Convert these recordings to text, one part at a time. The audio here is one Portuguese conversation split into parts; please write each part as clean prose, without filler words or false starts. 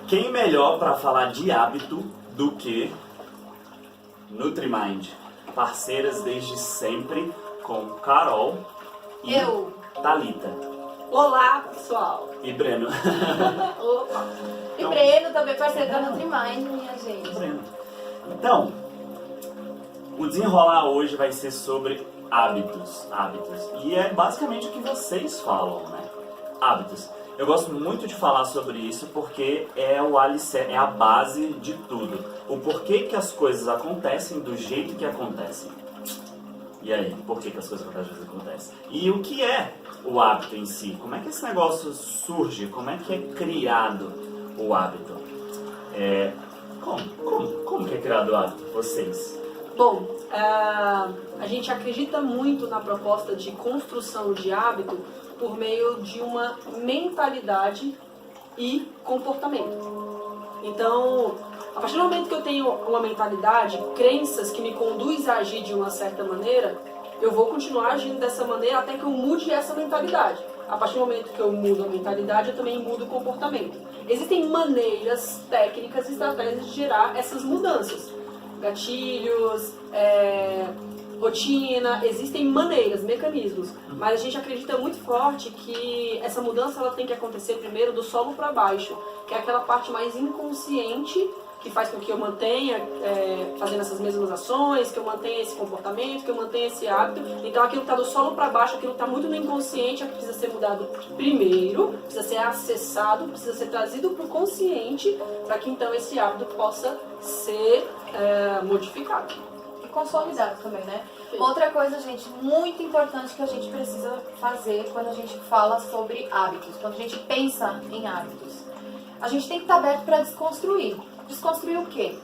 quem melhor para falar de hábito do que NutriMind? Parceiras desde sempre com Carol e Thalita. Olá, pessoal. E Breno. Opa. E Breno também parceiro da NutriMind, minha gente. Breno. Então, o desenrolar hoje vai ser sobre hábitos. E é basicamente o que vocês falam, né? Hábitos. Eu gosto muito de falar sobre isso porque é o alicerce, é a base de tudo. O porquê que as coisas acontecem do jeito que acontecem. E aí, por que as coisas acontecem? E o que é o hábito em si? Como é que esse negócio surge? Como é que é criado o hábito? Como que é criado o hábito? Vocês? Bom, a gente acredita muito na proposta de construção de hábito por meio de uma mentalidade e comportamento. Então, a partir do momento que eu tenho uma mentalidade, crenças que me conduzem a agir de uma certa maneira, eu vou continuar agindo dessa maneira até que eu mude essa mentalidade. A partir do momento que eu mudo a mentalidade, eu também mudo o comportamento. Existem maneiras, técnicas e estratégias de gerar essas mudanças. Gatilhos, rotina, existem maneiras, mecanismos, mas a gente acredita muito forte que essa mudança ela tem que acontecer primeiro do solo para baixo, que é aquela parte mais inconsciente que faz com que eu mantenha fazendo essas mesmas ações, que eu mantenha esse comportamento, que eu mantenha esse hábito. Então aquilo que está do solo para baixo, aquilo que está muito no inconsciente, é que precisa ser mudado primeiro, precisa ser acessado, precisa ser trazido para o consciente, para que então esse hábito possa ser modificado. Consolidado também, né? Outra coisa, gente, muito importante que a gente precisa fazer quando a gente fala sobre hábitos, quando a gente pensa em hábitos. A gente tem que estar aberto para desconstruir. Desconstruir o quê?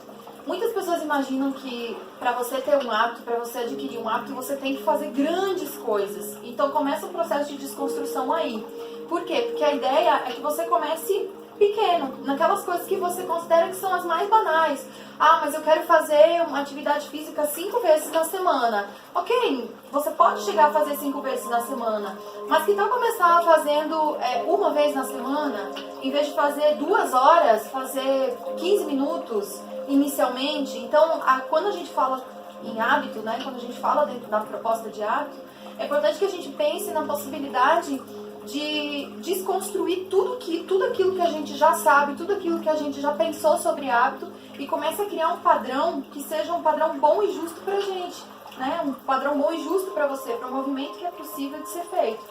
Muitas pessoas imaginam que para você ter um hábito, para você adquirir um hábito, você tem que fazer grandes coisas. Então começa o processo de desconstrução aí. Por quê? Porque a ideia é que você comece pequeno, naquelas coisas que você considera que são as mais banais. Ah, mas eu quero fazer uma atividade física 5 vezes na semana. Ok, você pode chegar a fazer 5 vezes na semana, mas que tal começar fazendo uma vez na semana, em vez de fazer 2 horas, fazer 15 minutos inicialmente? Então, quando a gente fala em hábito, né, quando a gente fala dentro da proposta de hábito, é importante que a gente pense na possibilidade de desconstruir tudo aquilo que a gente já sabe, tudo aquilo que a gente já pensou sobre hábito e comece a criar um padrão que seja um padrão bom e justo pra gente, né? Um padrão bom e justo para você, para um movimento que é possível de ser feito.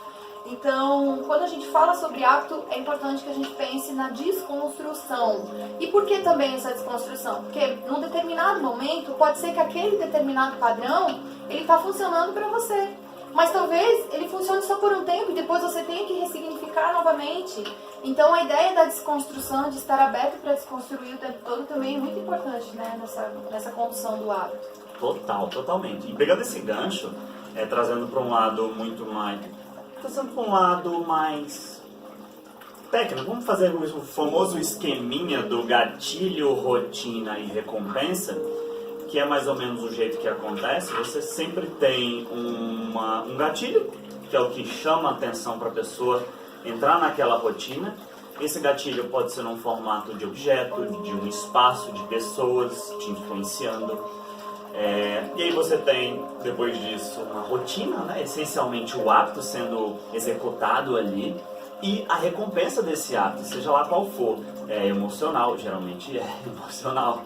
Então, quando a gente fala sobre hábito, é importante que a gente pense na desconstrução. E por que também essa desconstrução? Porque num determinado momento, pode ser que aquele determinado padrão, ele está funcionando para você. Mas talvez ele funcione só por um tempo e depois você tenha que ressignificar novamente. Então a ideia da desconstrução, de estar aberto para desconstruir o tempo todo também é muito importante, né, nessa condução do hábito. Totalmente. E pegando esse gancho, trazendo para um lado muito mais... Trazendo para um lado mais técnico, vamos fazer o famoso esqueminha do gatilho, rotina e recompensa, que é mais ou menos o jeito que acontece. Você sempre tem um gatilho, que é o que chama a atenção para a pessoa entrar naquela rotina. Esse gatilho pode ser num formato de objeto, de um espaço, de pessoas te influenciando. E aí você tem, depois disso, uma rotina, né? Essencialmente o hábito sendo executado ali. E a recompensa desse hábito, seja lá qual for, é emocional, geralmente é emocional,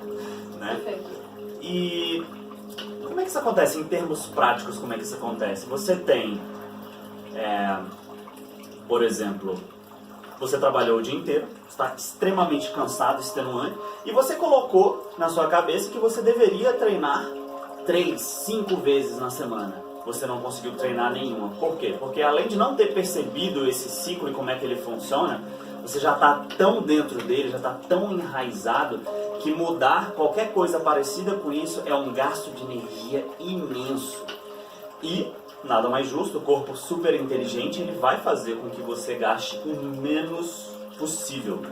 né? Perfeito. E como é que isso acontece em termos práticos? Como é que isso acontece? Você tem, por exemplo, você trabalhou o dia inteiro, está extremamente cansado, extenuante, e você colocou na sua cabeça que você deveria treinar 3, 5 vezes na semana. Você não conseguiu treinar nenhuma. Por quê? Porque além de não ter percebido esse ciclo e como é que ele funciona, você já está tão dentro dele, já está tão enraizado, que mudar qualquer coisa parecida com isso é um gasto de energia imenso. E, nada mais justo, o corpo super inteligente, ele vai fazer com que você gaste o menos possível.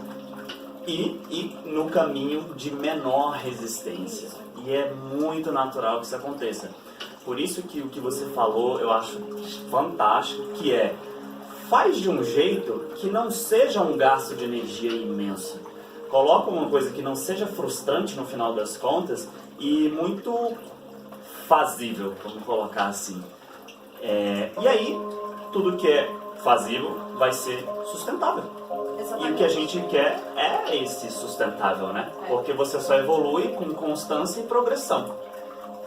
E no caminho de menor resistência. E é muito natural que isso aconteça. Por isso que o que você falou eu acho fantástico, que faz de um jeito que não seja um gasto de energia imenso. Coloca uma coisa que não seja frustrante no final das contas e muito fazível, vamos colocar assim. E aí, tudo que é fazível vai ser sustentável. Exatamente. E o que a gente quer é esse sustentável, né? Porque você só evolui com constância e progressão.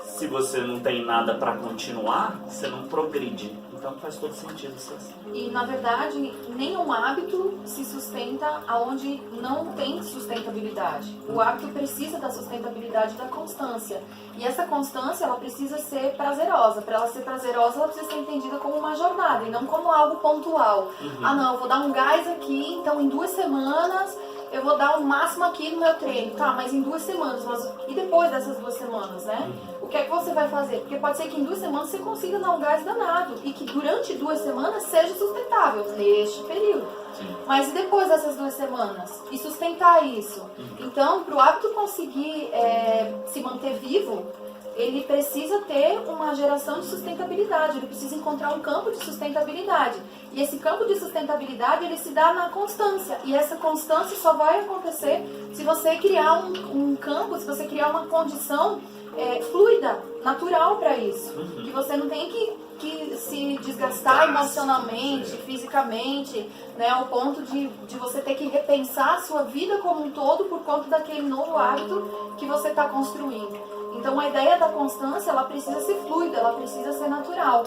Se você não tem nada para continuar, você não progride. Então faz todo sentido ser assim. E, na verdade, nenhum hábito se sustenta aonde não tem sustentabilidade. O hábito precisa da sustentabilidade e da constância. E essa constância, ela precisa ser prazerosa. Para ela ser prazerosa, ela precisa ser entendida como uma jornada e não como algo pontual. Ah, não, eu vou dar um gás aqui, então em 2 semanas eu vou dar o máximo aqui no meu treino. Tá, mas em 2 semanas, e depois dessas 2 semanas, né? O que é que você vai fazer? Porque pode ser que em 2 semanas você consiga dar um gás danado e que durante 2 semanas seja sustentável neste período. Sim. Mas e depois dessas 2 semanas? E sustentar isso? Então, para o hábito conseguir se manter vivo, ele precisa ter uma geração de sustentabilidade, ele precisa encontrar um campo de sustentabilidade. E esse campo de sustentabilidade, ele se dá na constância. E essa constância só vai acontecer se você criar um campo, se você criar uma condição fluida, natural para isso. Que você não tem que se desgastar emocionalmente, fisicamente, né, ao ponto de você ter que repensar a sua vida como um todo por conta daquele novo hábito que você está construindo. Então a ideia da constância, ela precisa ser fluida, ela precisa ser natural.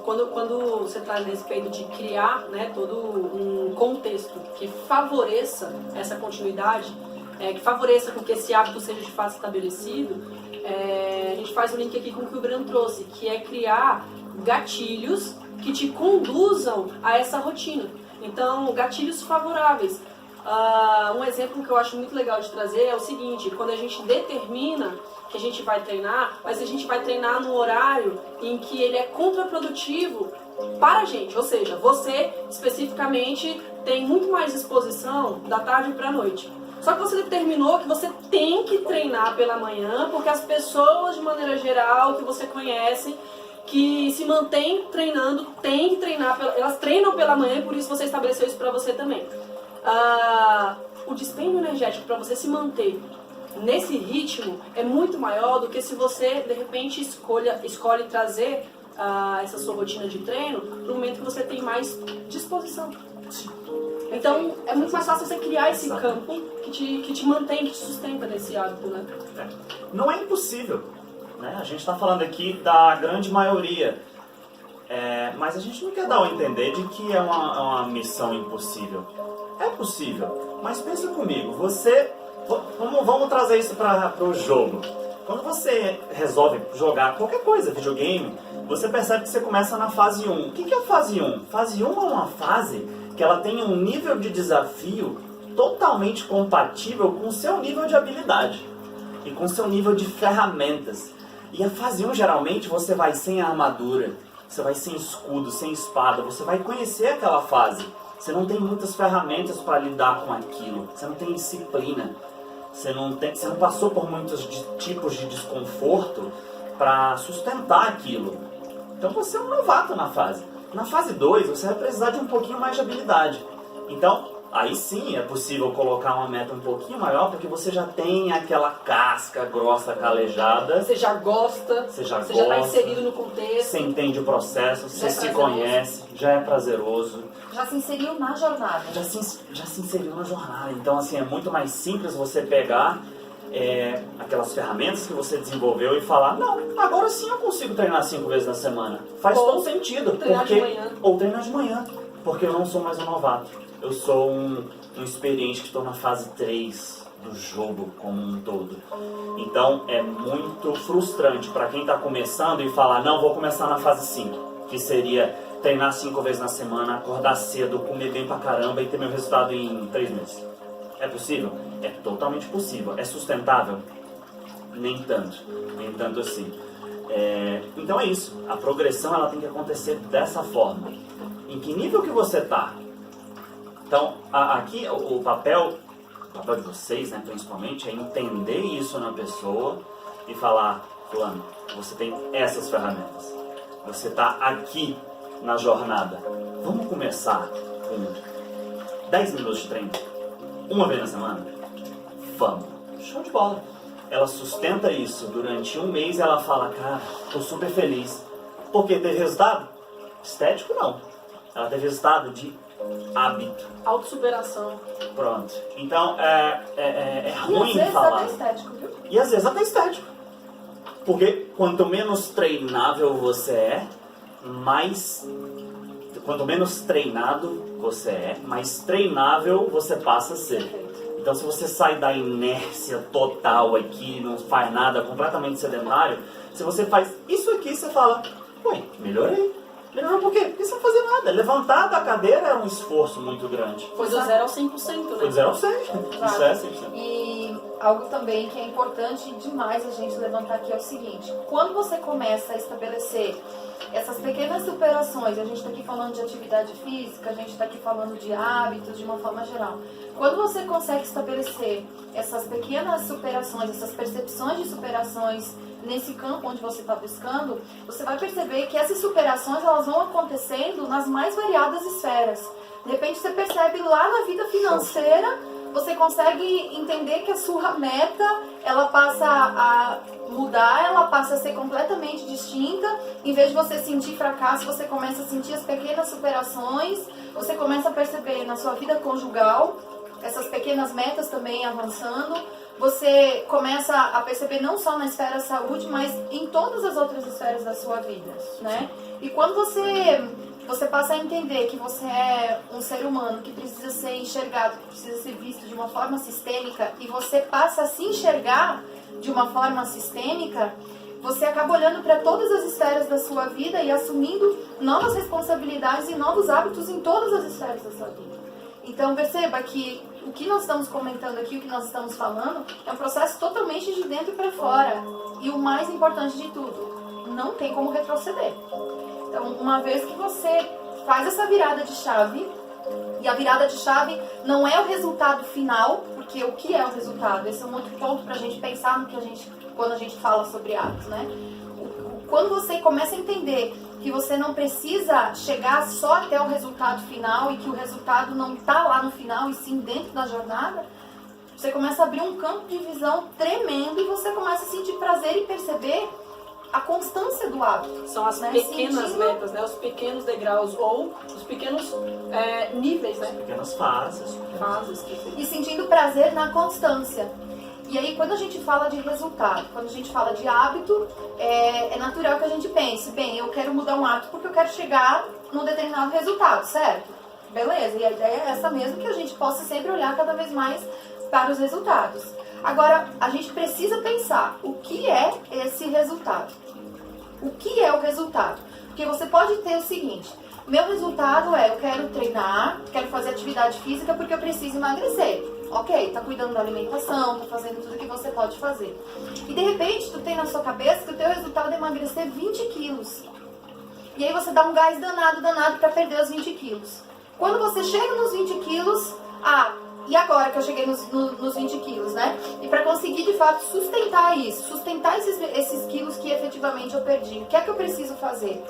Quando você está nesse período de criar, né, todo um contexto que favoreça essa continuidade, que favoreça com que esse hábito seja de fato estabelecido, a gente faz um link aqui com o que o Breno trouxe, que é criar gatilhos que te conduzam a essa rotina. Então, gatilhos favoráveis. Um exemplo que eu acho muito legal de trazer é o seguinte: quando a gente determina que a gente vai treinar, mas a gente vai treinar num horário em que ele é contraprodutivo para a gente, ou seja, você especificamente tem muito mais disposição da tarde para a noite. Só que você determinou que você tem que treinar pela manhã, porque as pessoas, de maneira geral, que você conhece, que se mantêm treinando, têm que treinar, elas treinam pela manhã e por isso você estabeleceu isso para você também. O dispêndio energético para você se manter nesse ritmo é muito maior do que se você, de repente, escolhe trazer essa sua rotina de treino para o momento que você tem mais disposição. Então, é muito mais fácil você criar esse campo que te mantém, que te sustenta nesse hábito, né? Não é impossível, né? A gente está falando aqui da grande maioria, mas a gente não quer dar a entender de que é uma missão impossível. É possível, mas pensa comigo, vamos trazer isso para o jogo. Quando você resolve jogar qualquer coisa, videogame, você percebe que você começa na fase 1. O que é a fase 1? Fase 1 é uma fase que ela tem um nível de desafio totalmente compatível com o seu nível de habilidade e com o seu nível de ferramentas. E a fase 1, geralmente, você vai sem armadura, você vai sem escudo, sem espada, você vai conhecer aquela fase. Você não tem muitas ferramentas para lidar com aquilo, você não tem disciplina, você não passou por muitos tipos de desconforto para sustentar aquilo. Então você é um novato na fase. Na fase 2, você vai precisar de um pouquinho mais de habilidade. Então, aí sim é possível colocar uma meta um pouquinho maior, porque você já tem aquela casca grossa calejada. Você já gosta, você já está inserido no contexto. Você entende o processo, você se conhece, já é prazeroso. Já se inseriu na jornada. Já se inseriu na jornada. Então, assim, é muito mais simples você pegar aquelas ferramentas que você desenvolveu e falar: não, agora sim eu consigo treinar 5 vezes na semana. Faz todo sentido. Treinar de manhã. Ou treinar de manhã, porque eu não sou mais um novato. Eu sou um experiente que estou na fase 3 do jogo como um todo. Então é muito frustrante para quem está começando e falar: não, vou começar na fase 5, que seria treinar 5 vezes na semana, acordar cedo, comer bem pra caramba e ter meu resultado em 3 meses. É possível? É totalmente possível. É sustentável? Nem tanto assim. Então é isso. A progressão ela tem que acontecer dessa forma. Em que nível que você está? Então, aqui o papel de vocês, né, principalmente, é entender isso na pessoa e falar: fulano, você tem essas ferramentas. Você está aqui na jornada. Vamos começar com 10 minutos de treino? Uma vez na semana? Vamos. Show de bola. Ela sustenta isso durante um mês e ela fala, cara, tô super feliz. Porque teve resultado? Estético não. Ela teve resultado de hábito. Autossuperação. Pronto. Então, é E ruim às vezes falar. até estético, viu? E às vezes até estético. Porque quanto menos treinável você é, quanto menos treinado você é, mais treinável você passa a ser. Então se você sai da inércia total aqui, não faz nada, completamente sedentário, se você faz isso aqui, você fala, ué, melhorei. Melhorou por quê? Porque você não fazia nada. Levantar da cadeira era um esforço muito grande. Foi do 0 ao 100%, né? Foi do 0 ao 100. Isso é 100%. E algo também que é importante demais a gente levantar aqui é o seguinte: quando você começa a estabelecer essas pequenas superações, a gente está aqui falando de atividade física, a gente está aqui falando de hábitos de uma forma geral. Quando você consegue estabelecer essas pequenas superações, essas percepções de superações nesse campo onde você está buscando, você vai perceber que essas superações elas vão acontecendo nas mais variadas esferas. De repente você percebe lá na vida financeira, você consegue entender que a sua meta, ela passa a mudar, ela passa a ser completamente distinta. Em vez de você sentir fracasso, você começa a sentir as pequenas superações, você começa a perceber na sua vida conjugal essas pequenas metas também avançando. Você começa a perceber não só na esfera da saúde, mas em todas as outras esferas da sua vida, né? E quando você passa a entender que você é um ser humano que precisa ser enxergado, que precisa ser visto de uma forma sistêmica, e você passa a se enxergar de uma forma sistêmica, você acaba olhando para todas as esferas da sua vida e assumindo novas responsabilidades e novos hábitos em todas as esferas da sua vida. Então perceba que o que nós estamos comentando aqui, o que nós estamos falando, é um processo totalmente de dentro para fora. E o mais importante de tudo, não tem como retroceder. Então, uma vez que você faz essa virada de chave, e a virada de chave não é o resultado final, porque o que é o resultado? Esse é um outro ponto para a gente pensar no que quando a gente fala sobre hábitos, né? Quando você começa a entender que você não precisa chegar só até o resultado final e que o resultado não está lá no final e sim dentro da jornada, você começa a abrir um campo de visão tremendo e você começa a sentir prazer e perceber a constância do hábito. São as pequenas metas, né? Os pequenos degraus ou os pequenos níveis, né? Pequenas fases. E sentindo prazer na constância. E aí, quando a gente fala de resultado, quando a gente fala de hábito, é natural que a gente pense, bem, eu quero mudar um hábito porque eu quero chegar num determinado resultado, certo? Beleza, e a ideia é essa mesmo, que a gente possa sempre olhar cada vez mais para os resultados. Agora, a gente precisa pensar o que é esse resultado. O que é o resultado? Porque você pode ter o seguinte: meu resultado é, eu quero treinar, quero fazer atividade física porque eu preciso emagrecer. Ok, tá cuidando da alimentação, tá fazendo tudo que você pode fazer. E de repente, tu tem na sua cabeça que o teu resultado é emagrecer 20 quilos. E aí você dá um gás danado para perder os 20 quilos. Quando você chega nos 20 quilos, e agora que eu cheguei nos 20 quilos, né? E para conseguir, de fato, sustentar isso, sustentar esses quilos que efetivamente eu perdi, o que é que eu preciso fazer?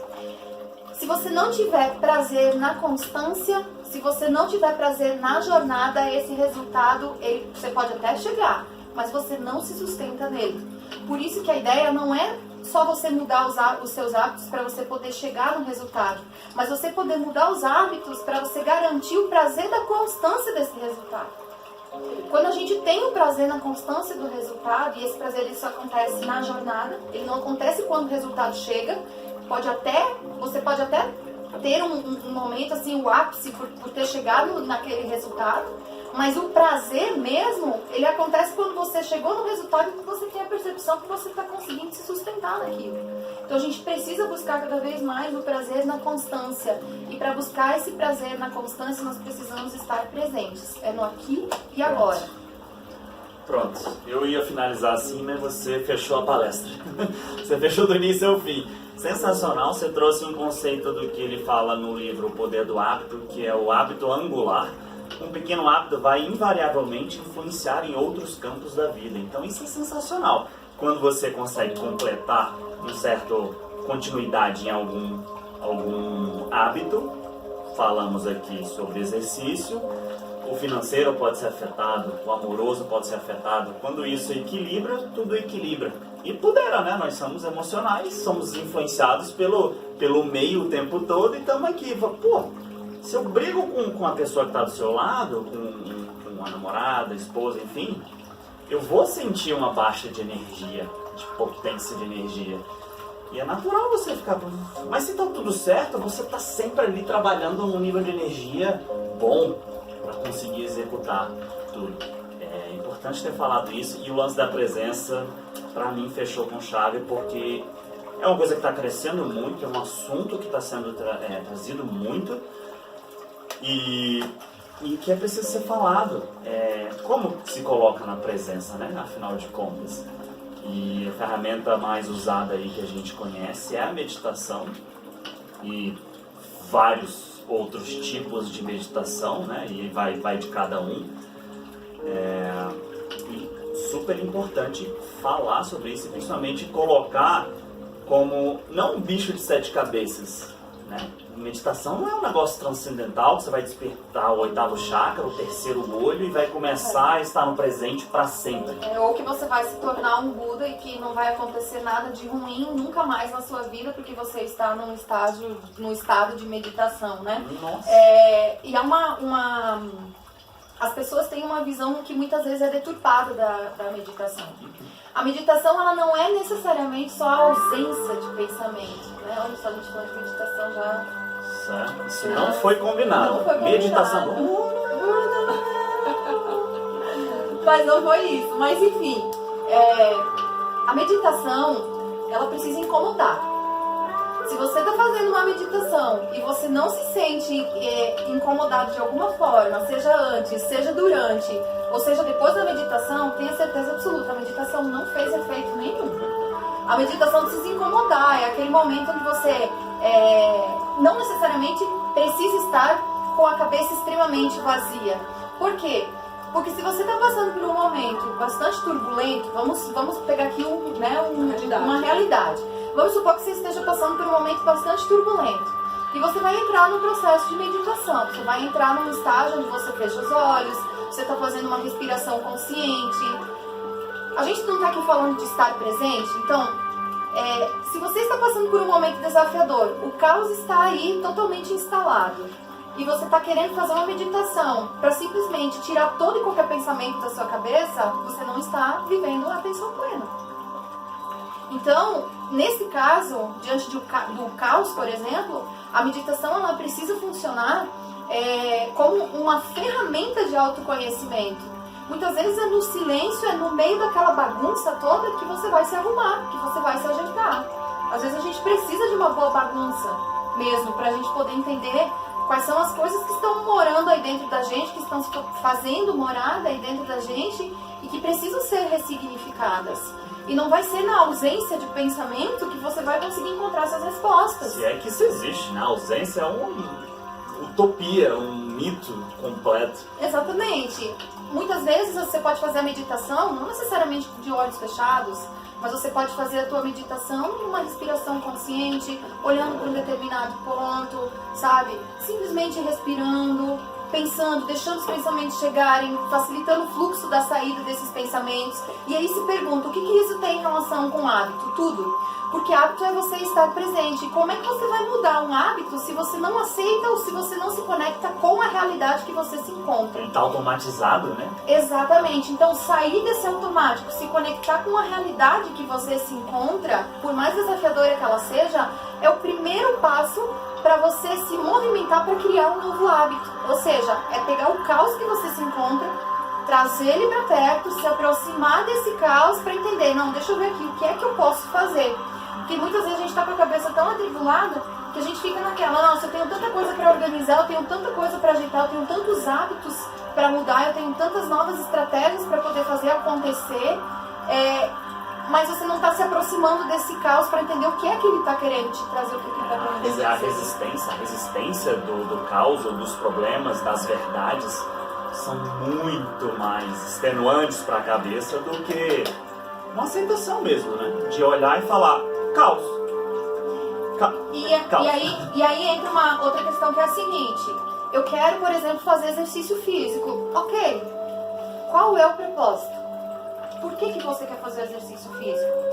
Se você não tiver prazer na constância, se você não tiver prazer na jornada, esse resultado, você pode até chegar, mas você não se sustenta nele. Por isso que a ideia não é só você mudar os seus hábitos para você poder chegar no resultado, mas você poder mudar os hábitos para você garantir o prazer da constância desse resultado. Quando a gente tem o prazer na constância do resultado, e esse prazer isso acontece na jornada, ele não acontece quando o resultado chega, você pode até ter um momento assim, o ápice por ter chegado naquele resultado, mas o prazer mesmo, ele acontece quando você chegou no resultado e você tem a percepção que você está conseguindo se sustentar naquilo. Então a gente precisa buscar cada vez mais o prazer na constância. E para buscar esse prazer na constância, nós precisamos estar presentes. É no aqui e agora. Pronto, eu ia finalizar assim, mas você fechou a palestra. Você fechou do início ao fim. Sensacional, você trouxe um conceito do que ele fala no livro O Poder do Hábito, que é o hábito angular. Um pequeno hábito vai invariavelmente influenciar em outros campos da vida. Então isso é sensacional. Quando você consegue completar uma certa continuidade em algum hábito, falamos aqui sobre exercício, o financeiro pode ser afetado, o amoroso pode ser afetado. Quando isso equilibra, tudo equilibra. E pudera, né? Nós somos emocionais, somos influenciados pelo meio o tempo todo e estamos aqui. Pô, se eu brigo com a pessoa que está do seu lado, com a namorada, a esposa, enfim, eu vou sentir uma baixa de energia, de potência de energia. E é natural você ficar... Mas se tá tudo certo, você tá sempre ali trabalhando num nível de energia bom para conseguir executar tudo. É importante ter falado isso. E o lance da presença, para mim, fechou com chave, porque é uma coisa que está crescendo muito, é um assunto que está sendo trazido muito e que é preciso ser falado. Como se coloca na presença, né? Afinal de contas. E a ferramenta mais usada aí que a gente conhece é a meditação e vários outros tipos de meditação, né? E vai de cada um. E super importante falar sobre isso e principalmente colocar como não um bicho de 7 cabeças, né? Meditação não é um negócio transcendental que você vai despertar o 8º chakra, o 3º olho e vai começar a estar no presente para sempre. Ou que você vai se tornar um Buda e que não vai acontecer nada de ruim nunca mais na sua vida porque você está num estado de meditação, né? Nossa. E é as pessoas têm uma visão que muitas vezes é deturpada da meditação. A meditação, ela não é necessariamente só a ausência de pensamento, né? Olha só, a gente falou de meditação já... Certo. Isso não foi combinado. Não foi combinado. Meditação. Mas não foi isso. Mas enfim, a meditação, ela precisa incomodar. Se você está fazendo uma meditação e você não se sente incomodado de alguma forma, seja antes, seja durante, ou seja depois da meditação, tenha certeza absoluta, a meditação não fez efeito nenhum. A meditação precisa incomodar, é aquele momento onde você não necessariamente precisa estar com a cabeça extremamente vazia. Por quê? Porque se você está passando por um momento bastante turbulento, vamos pegar aqui uma realidade. Vamos supor que você esteja passando por um momento bastante turbulento. E você vai entrar no processo de meditação. Você vai entrar num estágio onde você fecha os olhos, você está fazendo uma respiração consciente. A gente não está aqui falando de estar presente, então, se você está passando por um momento desafiador, o caos está aí totalmente instalado, e você está querendo fazer uma meditação para simplesmente tirar todo e qualquer pensamento da sua cabeça, você não está vivendo a atenção plena. Então, nesse caso, diante do caos, por exemplo, a meditação ela precisa funcionar como uma ferramenta de autoconhecimento. Muitas vezes é no silêncio, é no meio daquela bagunça toda que você vai se arrumar, que você vai se ajeitar. Às vezes a gente precisa de uma boa bagunça mesmo, para a gente poder entender quais são as coisas que estão morando aí dentro da gente, que estão fazendo morada aí dentro da gente e que precisam ser ressignificadas. E não vai ser na ausência de pensamento que você vai conseguir encontrar essas respostas. Se é que isso existe, né? A ausência é uma utopia, um mito completo. Exatamente. Muitas vezes você pode fazer a meditação, não necessariamente de olhos fechados, mas você pode fazer a tua meditação numa respiração consciente, olhando para um determinado ponto, sabe? Simplesmente respirando, pensando, deixando os pensamentos chegarem, facilitando o fluxo da saída desses pensamentos. E aí se pergunta, o que isso tem em relação com hábito? Tudo. Porque hábito é você estar presente. E como é que você vai mudar um hábito se você não aceita ou se você não se conecta com a realidade que você se encontra? Ele está automatizado, né? Exatamente. Então, sair desse automático, se conectar com a realidade que você se encontra, por mais desafiadora que ela seja, é o primeiro passo para você se movimentar para criar um novo hábito. Ou seja, é pegar o caos que você se encontra, trazer ele para perto, se aproximar desse caos para entender, não, deixa eu ver aqui, o que é que eu posso fazer? Porque muitas vezes a gente está com a cabeça tão atribulada que a gente fica naquela, nossa, eu tenho tanta coisa para organizar, eu tenho tanta coisa para ajeitar, eu tenho tantos hábitos para mudar, eu tenho tantas novas estratégias para poder fazer acontecer, mas você não está se aproximando desse caos para entender o que é que ele está querendo te trazer, o que ele está querendo te A resistência do caos, ou dos problemas, das verdades, são muito mais extenuantes para a cabeça do que uma aceitação mesmo, né? De olhar e falar, caos. E aí entra uma outra questão que é a seguinte, Eu quero, por exemplo, fazer exercício físico. Ok. Qual é o propósito? Por que você quer fazer exercício físico?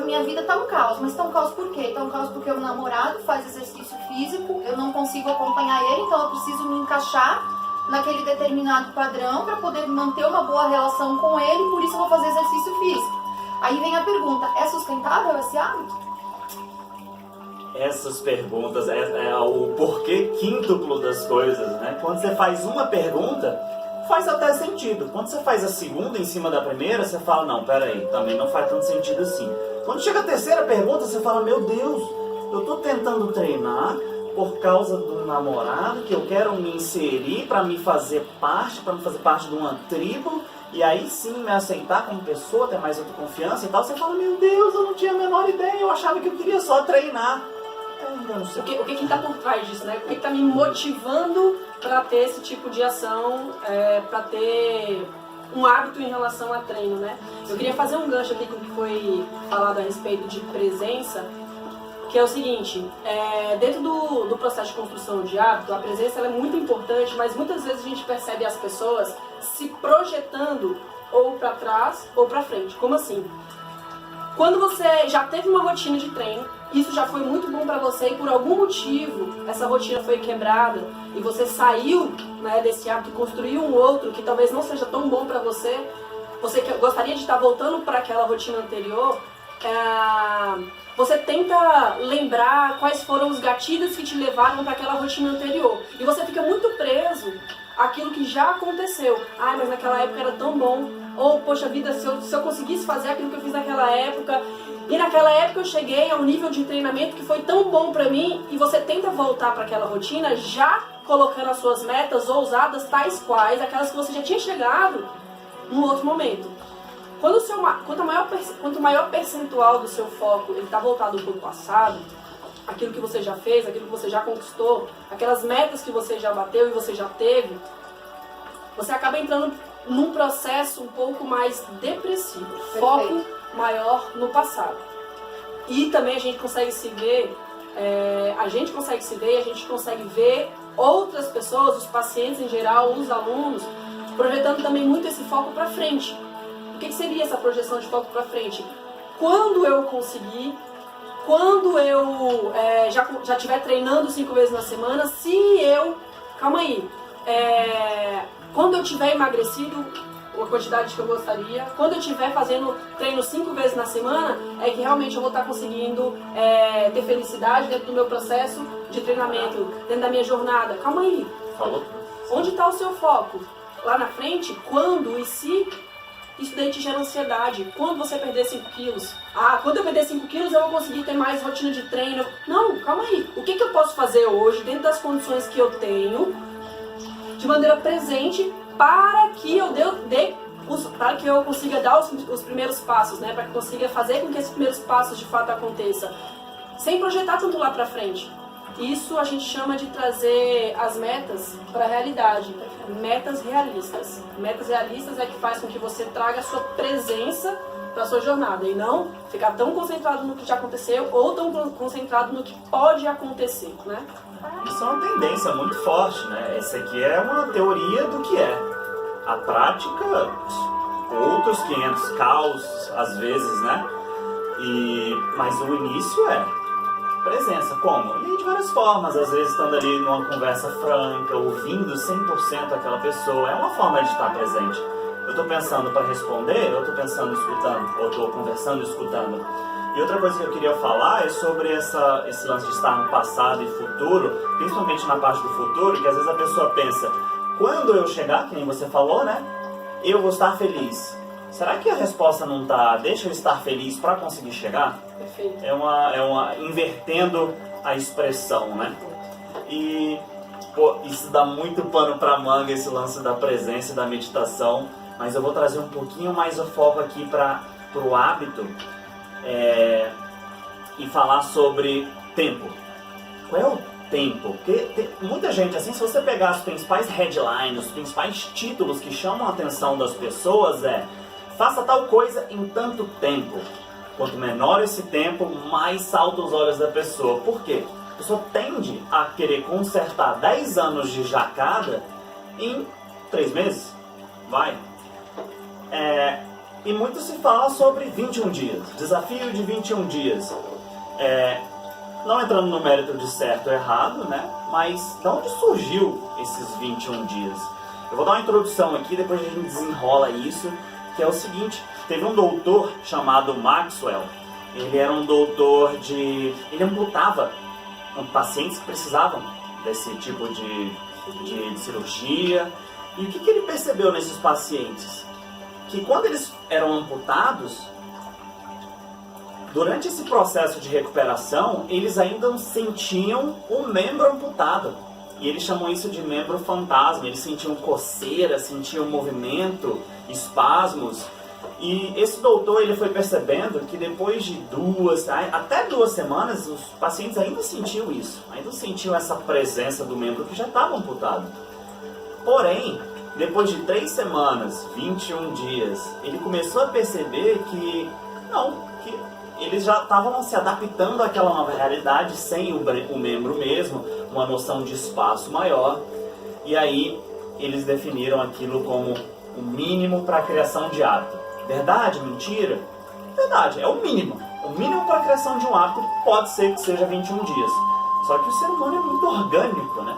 Minha vida tá um caos. Mas tá um caos por quê? Tá um caos porque o namorado faz exercício físico, eu não consigo acompanhar ele, então eu preciso me encaixar naquele determinado padrão para poder manter uma boa relação com ele, por isso eu vou fazer exercício físico. Aí vem a pergunta, é sustentável esse hábito? Essas perguntas, é o porquê quíntuplo das coisas, né? Quando você faz uma pergunta, faz até sentido. Quando você faz a segunda em cima da primeira, você fala, não, peraí, também não faz tanto sentido assim. Quando chega a terceira pergunta, você fala, meu Deus, eu tô tentando treinar por causa do namorado, que eu quero me inserir para me fazer parte de uma tribo, e aí sim me aceitar como pessoa, ter mais autoconfiança e tal. Você fala, meu Deus, eu não tinha a menor ideia, eu achava que eu queria só treinar. O que está por trás disso, né? O que está me motivando para ter esse tipo de ação, para ter um hábito em relação a treino, né? Eu queria fazer um gancho aqui com o que foi falado a respeito de presença, que é o seguinte, dentro do processo de construção de hábito, a presença ela é muito importante, mas muitas vezes a gente percebe as pessoas se projetando ou para trás ou para frente. Como assim? Quando você já teve uma rotina de treino, isso já foi muito bom para você e por algum motivo essa rotina foi quebrada e você saiu, né, desse hábito e construiu um outro que talvez não seja tão bom para você gostaria de estar voltando para aquela rotina anterior, você tenta lembrar quais foram os gatilhos que te levaram para aquela rotina anterior e você fica muito preso àquilo que já aconteceu. Mas naquela época era tão bom. Ou, poxa vida, se eu conseguisse fazer aquilo que eu fiz naquela época, e naquela época eu cheguei a um nível de treinamento que foi tão bom pra mim, e você tenta voltar para aquela rotina já colocando as suas metas ousadas, tais quais aquelas que você já tinha chegado num outro momento. Quanto maior percentual do seu foco ele está voltado para o passado, aquilo que você já fez, aquilo que você já conquistou, aquelas metas que você já bateu e você já teve, você acaba entrando num processo um pouco mais depressivo. Perfeito. Foco maior no passado. E também a gente consegue se ver, a gente consegue ver outras pessoas, os pacientes em geral, os alunos, projetando também muito esse foco para frente. O que seria essa projeção de foco para frente? Quando eu conseguir, quando eu já estiver treinando 5 vezes na semana, quando eu tiver emagrecido a quantidade que eu gostaria, quando eu estiver fazendo treino 5 vezes na semana, é que realmente eu vou estar conseguindo ter felicidade dentro do meu processo de treinamento, dentro da minha jornada. Calma aí. Falou. Onde está o seu foco? Lá na frente, quando e se isso daí te gera ansiedade. Quando você perder 5 quilos? Quando eu perder 5 quilos eu vou conseguir ter mais rotina de treino. Não, calma aí. O que eu posso fazer hoje, dentro das condições que eu tenho, de maneira presente, para que eu consiga dar os primeiros passos, né? Para que eu consiga fazer com que esses primeiros passos de fato aconteçam, sem projetar tanto lá para frente. Isso a gente chama de trazer as metas para a realidade, metas realistas. Metas realistas é que faz com que você traga a sua presença para a sua jornada e não ficar tão concentrado no que já aconteceu ou tão concentrado no que pode acontecer, né? Isso é uma tendência muito forte, né? Essa aqui é uma teoria do que é. A prática, outros 500 caos, às vezes, né? Mas o início é presença. Como? E de várias formas. Às vezes estando ali numa conversa franca, ouvindo 100% aquela pessoa. É uma forma de estar presente. Eu estou pensando para responder, eu estou pensando escutando, ou estou conversando escutando. E outra coisa que eu queria falar é sobre esse lance de estar no passado e futuro, principalmente na parte do futuro, que às vezes a pessoa pensa, quando eu chegar, que nem você falou, né, eu vou estar feliz. Será que a resposta não está, deixa eu estar feliz para conseguir chegar? Perfeito. É uma invertendo a expressão, né? E, isso dá muito pano para manga, esse lance da presença e da meditação, mas eu vou trazer um pouquinho mais o foco aqui para o hábito, e falar sobre tempo. Qual é o tempo? Porque tem muita gente, assim, se você pegar os principais headlines, os principais títulos que chamam a atenção das pessoas faça tal coisa em tanto tempo. Quanto menor esse tempo, mais salta os olhos da pessoa. Por quê? A pessoa tende a querer consertar 10 anos de jacada em 3 meses. Vai. E muito se fala sobre 21 dias. Desafio de 21 dias. Não entrando no mérito de certo ou errado, né? Mas de onde surgiu esses 21 dias? Eu vou dar uma introdução aqui, depois a gente desenrola isso, que é o seguinte. Teve um doutor chamado Maxwell. Ele era um doutor ele amputava pacientes que precisavam desse tipo de cirurgia. E o que ele percebeu nesses pacientes? Que quando eles eram amputados, durante esse processo de recuperação, eles ainda sentiam o membro amputado. E eles chamam isso de membro fantasma. Eles sentiam coceira, sentiam movimento, espasmos. E esse doutor ele foi percebendo que depois de até 2 semanas, os pacientes ainda sentiam isso. Ainda sentiam essa presença do membro que já estava amputado. Porém, depois de 3 semanas, 21 dias, ele começou a perceber que eles já estavam se adaptando àquela nova realidade sem o membro mesmo, uma noção de espaço maior. E aí eles definiram aquilo como o mínimo para a criação de hábito. Verdade? Mentira? Verdade, é o mínimo. O mínimo para a criação de um hábito pode ser que seja 21 dias. Só que o ser humano é muito orgânico, né?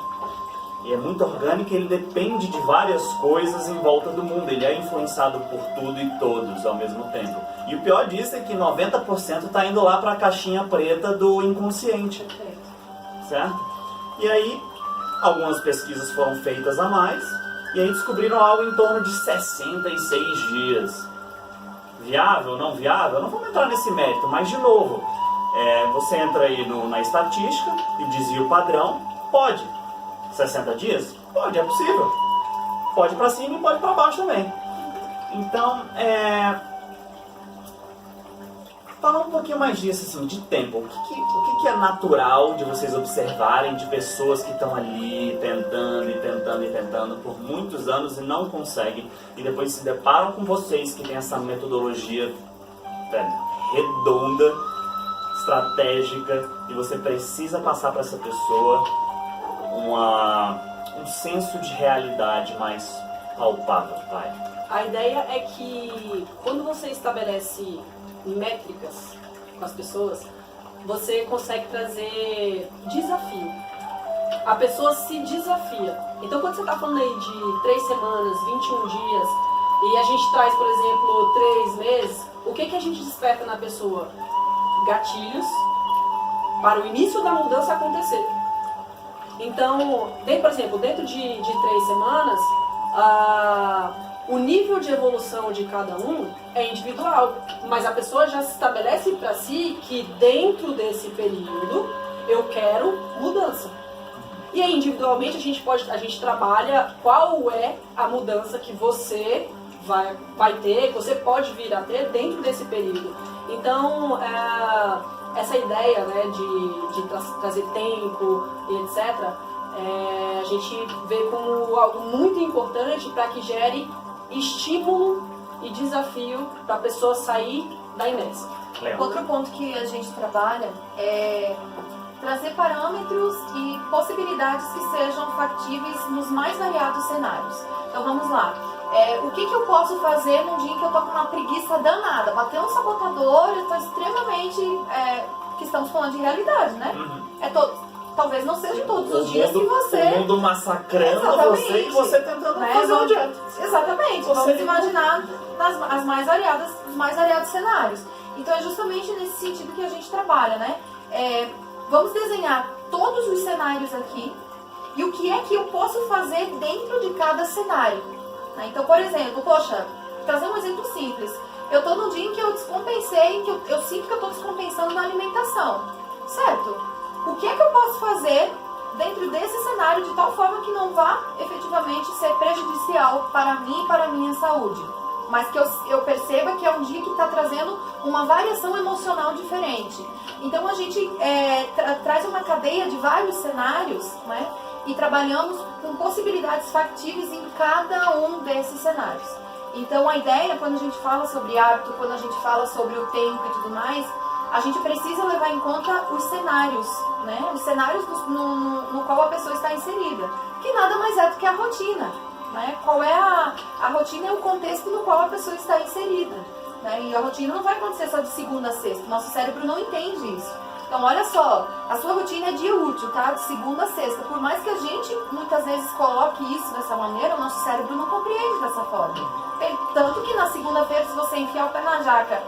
E é muito orgânico e ele depende de várias coisas em volta do mundo. Ele é influenciado por tudo e todos ao mesmo tempo. E o pior disso é que 90% está indo lá para a caixinha preta do inconsciente. Certo? E aí, algumas pesquisas foram feitas a mais. E aí descobriram algo em torno de 66 dias. Viável, não viável? Não vamos entrar nesse mérito, mas de novo, você entra aí na estatística e desvia o padrão, pode. 60 dias? Pode, é possível. Pode para cima e pode para baixo também. Então, falar um pouquinho mais disso, assim, de tempo. O que é natural de vocês observarem de pessoas que estão ali tentando por muitos anos e não conseguem, e depois se deparam com vocês que tem essa metodologia redonda, estratégica, e você precisa passar para essa pessoa um senso de realidade mais palpável, vai. A ideia é que quando você estabelece métricas com as pessoas, você consegue trazer desafio. A pessoa se desafia. Então, quando você está falando aí de 3 semanas, 21 dias, e a gente traz, por exemplo, 3 meses, o que a gente desperta na pessoa? Gatilhos para o início da mudança acontecer. Então, por exemplo, dentro de 3 semanas, o nível de evolução de cada um é individual, mas a pessoa já se estabelece para si que dentro desse período eu quero mudança. E aí, individualmente, a gente trabalha qual é a mudança que você vai ter, que você pode vir a ter dentro desse período. Então, essa ideia, né, de trazer tempo e etc., a gente vê como algo muito importante para que gere estímulo e desafio para a pessoa sair da inércia. Outro ponto que a gente trabalha é trazer parâmetros e possibilidades que sejam factíveis nos mais variados cenários. Então vamos lá. O que eu posso fazer num dia em que eu tô com uma preguiça danada? Bater um sabotador, eu tô extremamente... que estamos falando de realidade, né? Uhum. Talvez não seja todos os dias que você... O mundo massacrando você e você tentando fazer uma dieta. Exatamente. Vamos imaginar os mais variados cenários. Então é justamente nesse sentido que a gente trabalha, né? Vamos desenhar todos os cenários aqui e o que é que eu posso fazer dentro de cada cenário. Né? Então, por exemplo, trazer um exemplo simples. Eu estou num dia em que eu descompensei, que eu sinto que eu estou descompensando na alimentação. Certo? O que é que eu posso fazer dentro desse cenário de tal forma que não vá efetivamente ser prejudicial para mim e para a minha saúde? Mas que eu perceba que é um dia que está trazendo uma variação emocional diferente. Então a gente traz uma cadeia de vários cenários, né? E trabalhamos com possibilidades factíveis em cada um desses cenários. Então a ideia, quando a gente fala sobre hábito, quando a gente fala sobre o tempo e tudo mais, a gente precisa levar em conta os cenários, né? Os cenários no qual a pessoa está inserida, que nada mais é do que a rotina, né? Qual é a rotina é o contexto no qual a pessoa está inserida, né? E a rotina não vai acontecer só de segunda a sexta, nosso cérebro não entende isso. Então, olha só, a sua rotina é dia útil, tá? De segunda a sexta. Por mais que a gente muitas vezes coloque isso dessa maneira, o nosso cérebro não compreende dessa forma. Tanto que na segunda-feira, se você enfiar o pé na jaca,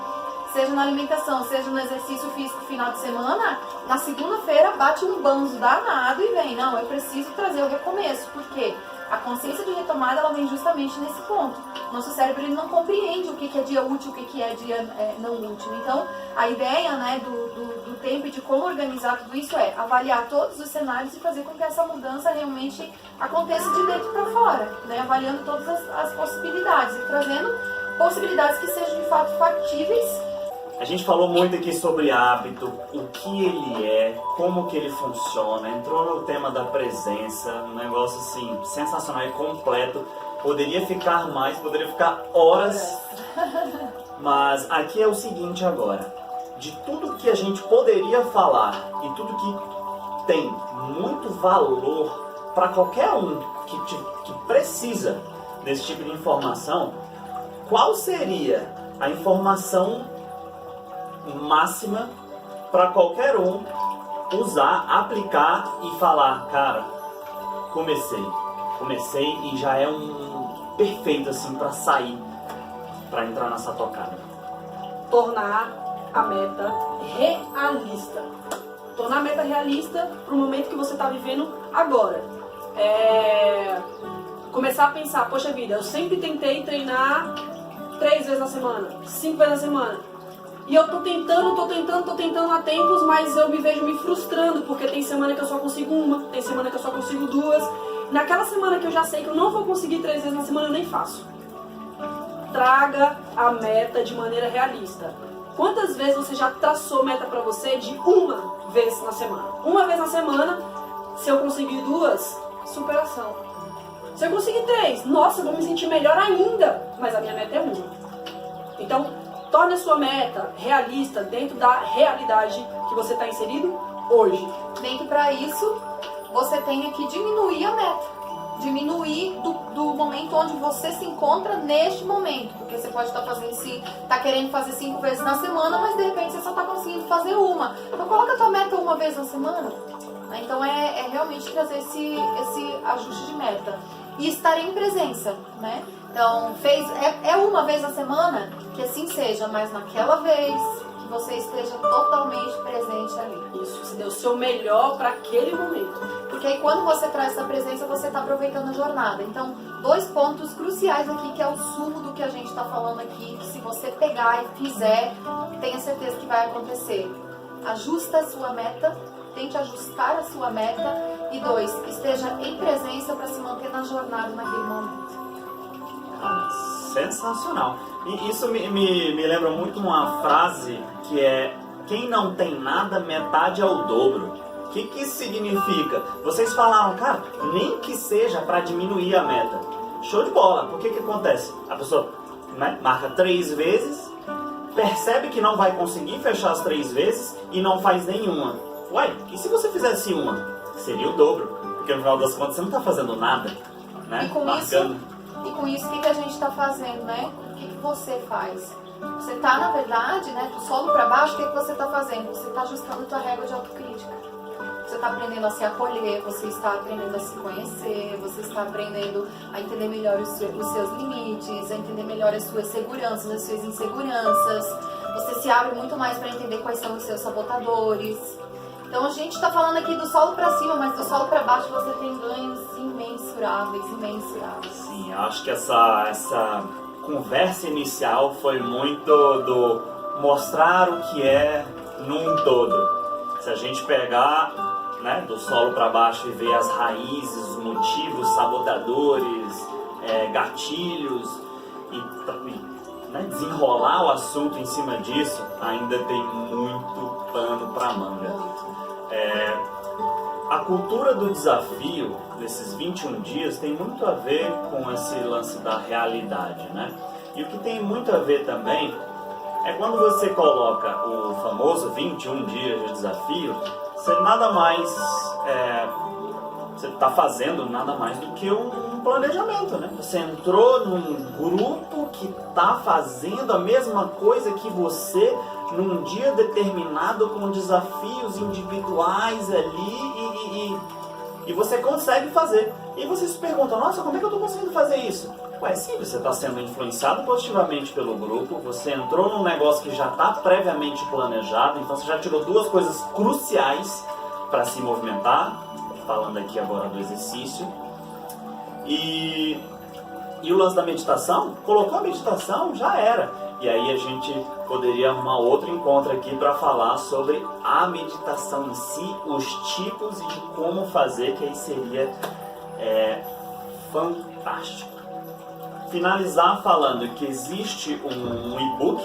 seja na alimentação, seja no exercício físico final de semana, na segunda-feira bate um banzo danado e vem, não, eu preciso trazer o recomeço. Por quê? A consciência de retomada, ela vem justamente nesse ponto. Nosso cérebro ele não compreende o que é dia útil, o que é dia não útil. Então, a ideia, né, do tempo e de como organizar tudo isso é avaliar todos os cenários e fazer com que essa mudança realmente aconteça de dentro para fora, né, avaliando todas as possibilidades e trazendo possibilidades que sejam de fato factíveis. A gente falou muito aqui sobre hábito, o que ele é, como que ele funciona, entrou no tema da presença, um negócio assim, sensacional e completo. Poderia ficar mais, poderia ficar horas, mas aqui é o seguinte agora, de tudo que a gente poderia falar e tudo que tem muito valor para qualquer um que precisa desse tipo de informação, qual seria a informação máxima para qualquer um usar, aplicar e falar, cara, comecei e já é um perfeito assim para sair, para entrar nessa tocada. Tornar a meta realista. Tornar a meta realista para o momento que você está vivendo agora. Começar a pensar, poxa vida, eu sempre tentei treinar 3 vezes na semana, 5 vezes na semana. E eu tô tentando há tempos, mas eu me vejo me frustrando, porque tem semana que eu só consigo uma, tem semana que eu só consigo 2. Naquela semana que eu já sei que eu não vou conseguir 3 vezes na semana, eu nem faço. Traga a meta de maneira realista. Quantas vezes você já traçou meta pra você de uma vez na semana? Uma vez na semana, se eu conseguir 2, superação. Se eu conseguir 3, nossa, eu vou me sentir melhor ainda, mas a minha meta é 1. Então, torne a sua meta realista dentro da realidade que você está inserido hoje. Bem que para isso, você tem que diminuir a meta. Diminuir do momento onde você se encontra neste momento. Porque você pode estar querendo fazer 5 vezes na semana, mas de repente você só está conseguindo fazer uma. Então coloca a tua meta uma vez na semana. Então é realmente trazer esse ajuste de meta. E estar em presença, né? Então, uma vez na semana, que assim seja, mas naquela vez que você esteja totalmente presente ali. Isso, você deu o seu melhor para aquele momento. Porque aí quando você traz essa presença, você está aproveitando a jornada. Então, 2 pontos cruciais aqui, que é o sumo do que a gente está falando aqui, que se você pegar e fizer, tenha certeza que vai acontecer. Ajusta a sua meta, tente ajustar a sua meta. E 2, esteja em presença para se manter na jornada naquele momento. Sensacional. E isso me lembra muito uma frase que é: quem não tem nada, metade é o dobro. O que isso significa? Vocês falaram, cara, nem que seja para diminuir a meta. Show de bola. Por que acontece? A pessoa, né, marca 3 vezes, percebe que não vai conseguir fechar as 3 vezes e não faz nenhuma. Ué, e se você fizesse uma? Seria o dobro. Porque no final das contas você não está fazendo nada, né? E com isso, o que a gente está fazendo, né? O que você faz? Você está, na verdade, né, do solo para baixo, o que você está fazendo? Você está ajustando a tua régua de autocrítica. Você está aprendendo a se acolher, você está aprendendo a se conhecer, você está aprendendo a entender melhor os seus limites, a entender melhor as suas seguranças, as suas inseguranças. Você se abre muito mais para entender quais são os seus sabotadores. Então a gente está falando aqui do solo para cima, mas do solo para baixo você tem ganhos imensuráveis. Sim, eu acho que essa conversa inicial foi muito do mostrar o que é num todo. Se a gente pegar, né, do solo para baixo e ver as raízes, os motivos, sabotadores, gatilhos e né, desenrolar o assunto em cima disso, ainda tem muito pano para manga. A cultura do desafio desses 21 dias tem muito a ver com esse lance da realidade, né? E o que tem muito a ver também é quando você coloca o famoso 21 dias de desafio, você nada mais você está fazendo nada mais do que um planejamento, né? Você entrou num grupo que está fazendo a mesma coisa que você num dia determinado com desafios individuais ali e você consegue fazer. E você se pergunta, nossa, como é que eu estou conseguindo fazer isso? Ué, sim, você está sendo influenciado positivamente pelo grupo, você entrou num negócio que já está previamente planejado, então você já tirou duas coisas cruciais para se movimentar, falando aqui agora do exercício. E o lance da meditação, colocou a meditação, já era. E aí a gente poderia arrumar outro encontro aqui para falar sobre a meditação em si, os tipos e de como fazer, que aí seria fantástico. Finalizar falando que existe um e-book,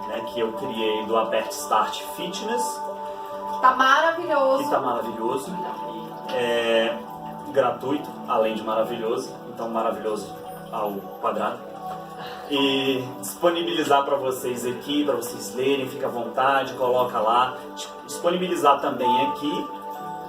né, que eu criei do Apert Start Fitness. Tá maravilhoso. Que tá maravilhoso. Gratuito, além de maravilhoso. Então maravilhoso ao quadrado. E disponibilizar para vocês aqui, para vocês lerem, fica à vontade, coloca lá. Disponibilizar também aqui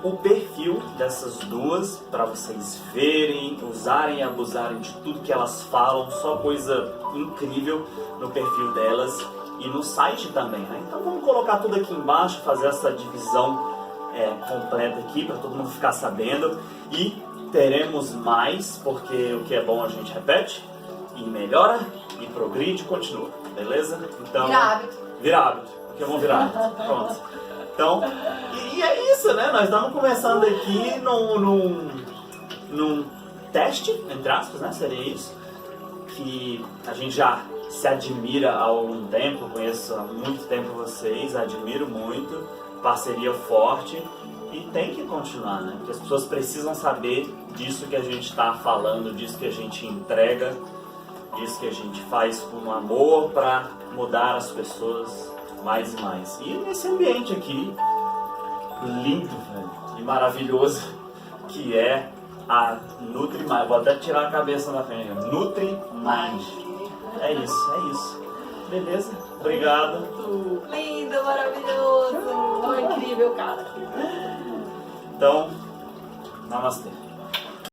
o perfil dessas duas, para vocês verem, usarem e abusarem de tudo que elas falam, só coisa incrível no perfil delas e no site também, né? Então vamos colocar tudo aqui embaixo, fazer essa divisão completa aqui, para todo mundo ficar sabendo. E teremos mais, porque o que é bom a gente repete, e melhora, e progride e continua, beleza? Então, Vira hábito. Porque vamos virar hábito, pronto. Então, e é isso, né? Nós estamos começando aqui num teste, entre aspas, né? Seria isso. Que a gente já se admira há algum tempo, conheço há muito tempo vocês, admiro muito, parceria forte e tem que continuar, né? Porque as pessoas precisam saber disso que a gente está falando, disso que a gente entrega, disso que a gente faz com amor para mudar as pessoas mais e mais. E nesse ambiente aqui, lindo, velho, e maravilhoso, que é a NutriMind. Vou até tirar a cabeça da frente. NutriMind. É isso. Beleza? Obrigado. Lindo, maravilhoso. Tão incrível, cara. Então, namastê.